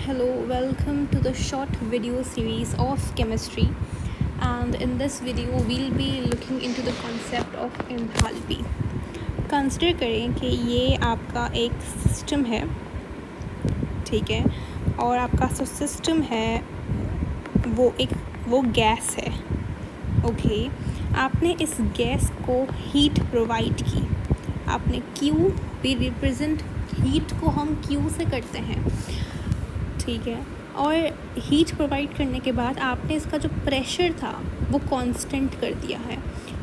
hello, welcome to the short video series of chemistry, and in this video we'll be looking into the concept of enthalpy. Consider करें कि ये आपका एक system है, ठीक है, और आपका जो सिस्टम है वो गैस है। ओके, आपने इस गैस को हीट प्रोवाइड की, आपने Q भी रिप्रेजेंट, हीट को हम Q से करते हैं, ठीक है, और हीट प्रोवाइड करने के बाद आपने इसका जो प्रेशर था वो कांस्टेंट कर दिया है,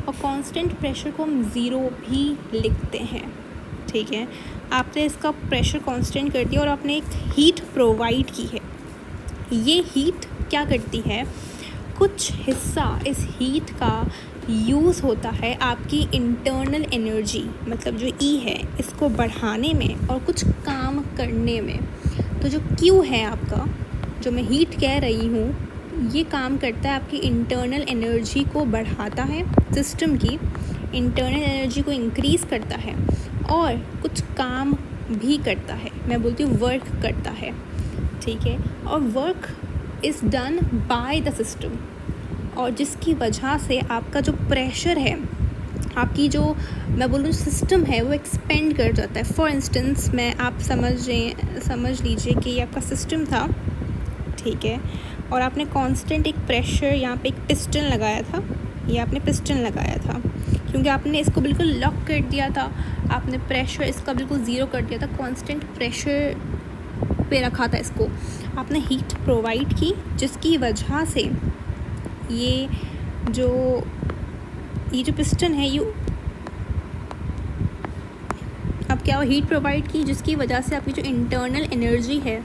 और कांस्टेंट प्रेशर को हम ज़ीरो भी लिखते हैं, ठीक है। आपने इसका प्रेशर कांस्टेंट कर दिया और आपने एक हीट प्रोवाइड की है। ये हीट क्या करती है, कुछ हिस्सा इस हीट का यूज़ होता है आपकी इंटरनल एनर्जी, मतलब जो E है, इसको बढ़ाने में और कुछ काम करने में। तो जो Q है आपका, जो मैं हीट कह रही हूँ, ये काम करता है आपकी इंटरनल एनर्जी को बढ़ाता है, सिस्टम की इंटरनल एनर्जी को इंक्रीज़ करता है और कुछ काम भी करता है, मैं बोलती हूँ वर्क करता है, ठीक है। और work is done by the system, और जिसकी वजह से आपका जो प्रेशर है, आपकी जो मैं बोलूँ सिस्टम है, वो एक्सपेंड कर जाता है। फॉर इंस्टेंस आप समझ लीजिए कि ये आपका सिस्टम था, ठीक है, और आपने कांस्टेंट एक प्रेशर, यहाँ पे एक पिस्टन लगाया था, ये आपने पिस्टन लगाया था क्योंकि आपने इसको बिल्कुल लॉक कर दिया था, आपने प्रेशर इसका बिल्कुल ज़ीरो कर दिया था, कांस्टेंट प्रेशर पे रखा था इसको, आपने हीट प्रोवाइड की, जिसकी वजह से ये जो पिस्टन है, अब क्या हीट प्रोवाइड की, जिसकी वजह से आपकी जो इंटरनल एनर्जी है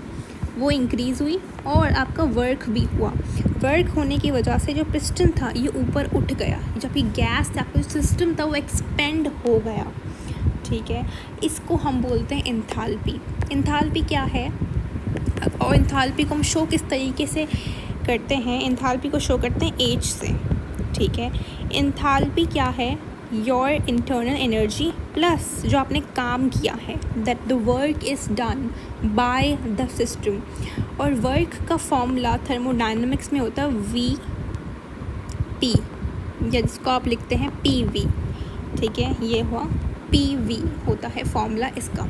वो इंक्रीज़ हुई और आपका वर्क भी हुआ। वर्क होने की वजह से जो पिस्टन था ये ऊपर उठ गया, जबकि गैस था, आपका जो सिस्टम था वो एक्सपेंड हो गया, ठीक है। इसको हम बोलते हैं एंथैल्पी। एंथैल्पी क्या है, और एंथैल्पी को हम शो किस तरीके से करते हैं, एंथैल्पी को शो करते हैं H से, ठीक है। एंथैल्पी क्या है, योर इंटरनल एनर्जी प्लस जो आपने काम किया है, that the work is done by the system. और वर्क का फॉर्मूला थर्मोडायनामिक्स में होता है VP, या जिसको आप लिखते हैं PV, ठीक है, ये हुआ PV होता है फॉर्मूला इसका।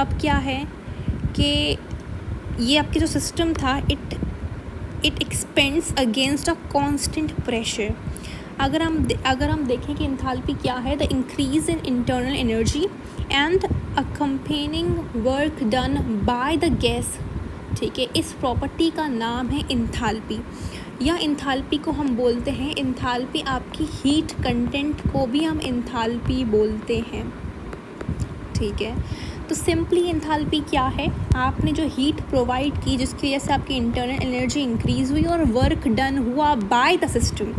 अब क्या है कि ये आपके जो सिस्टम था, it expands against a constant pressure. अगर हम देखें कि एंथैल्पी क्या है, the increase in internal energy and accompanying work done by the gas, ठीक है, इस प्रॉपर्टी का नाम है एंथैल्पी, या एंथैल्पी को हम बोलते हैं, एंथैल्पी आपकी हीट कंटेंट को भी हम एंथैल्पी बोलते हैं, ठीक है। तो सिंपली एंथैल्पी क्या है, आपने जो हीट प्रोवाइड की, जिसकी वजह से आपकी इंटरनल एनर्जी इंक्रीज़ हुई और वर्क डन हुआ बाय द सिस्टम,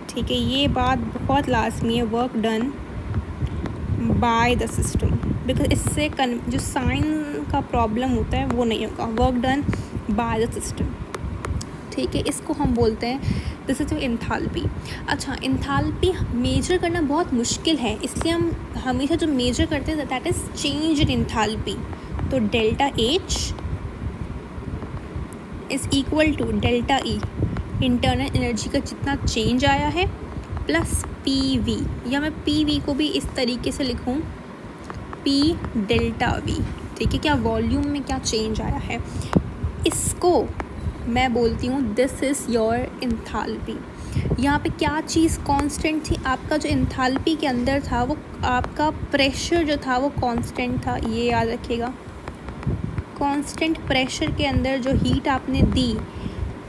ठीक है, ये बात बहुत लाजमी है, work done by the system, because इससे जो साइन का प्रॉब्लम होता है वो नहीं होगा, work done by the system, ठीक है। इसको हम बोलते हैं, दिस इज एंथैल्पी। अच्छा, एंथैल्पी मेजर करना बहुत मुश्किल है, इसलिए हम हमेशा जो मेजर करते हैं that is change in enthalpy. तो delta H is equal to delta E, internal energy का जितना चेंज आया है, प्लस PV, या मैं PV को भी इस तरीके से लिखूँ, P डेल्टा V, ठीक है, क्या वॉल्यूम में क्या चेंज आया है, इसको मैं बोलती हूँ दिस इज़ योर एंथैल्पी। यहाँ पे क्या चीज़ कांस्टेंट थी, आपका जो एंथैल्पी के अंदर था वो आपका प्रेशर जो था वो कांस्टेंट था, ये याद रखिएगा। कांस्टेंट प्रेशर के अंदर जो हीट आपने दी,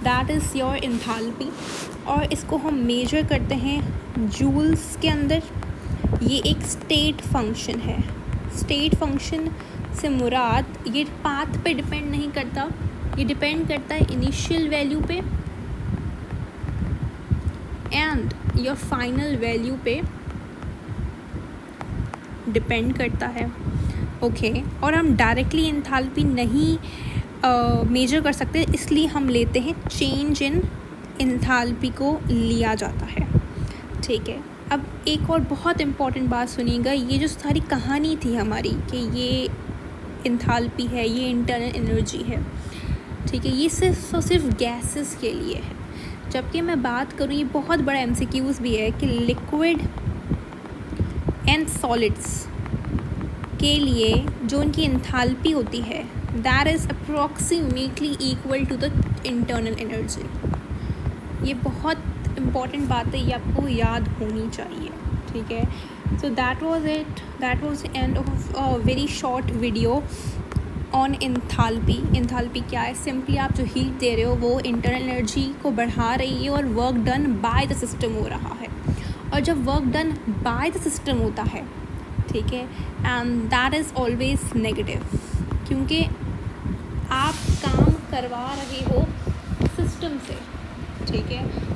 दैट इज़ योर एंथैल्पी, और इसको हम मेजर करते हैं जूल्स के अंदर। ये एक स्टेट फंक्शन है, स्टेट फंक्शन से मुराद ये पाथ पे डिपेंड नहीं करता, ये डिपेंड करता है इनिशियल वैल्यू पे एंड योर फाइनल वैल्यू पे डिपेंड करता है, ओके। और हम डायरेक्टली एंथैल्पी नहीं मेजर कर सकते, इसलिए हम लेते हैं चेंज इन एंथैल्पी को लिया जाता है, ठीक है। अब एक और बहुत इम्पॉर्टेंट बात सुनिएगा, ये जो सारी कहानी थी हमारी कि ये एंथैल्पी है, ये इंटरनल एनर्जी है, ठीक है, ये सिर्फ और सिर्फ गैसेस के लिए है। जबकि मैं बात करूँ, ये बहुत बड़ा MCQs भी है कि लिक्विड एंड सॉलिड्स के लिए जो उनकी एंथैल्पी होती है that is approximately equal to the internal energy. ये बहुत इम्पॉर्टेंट बात है, ये आपको याद होनी चाहिए। ठीक है, so that was it, that was the end of a very short video on enthalpy. Enthalpy क्या है? सिंपली आप जो हीट दे रहे हो वो इंटरनल एनर्जी को बढ़ा रही है और work done by the system हो रहा है। और जब work done by the system होता है, ठीक है, and that is always negative, क्योंकि आप काम करवा रहे हो सिस्टम से। ठीक है,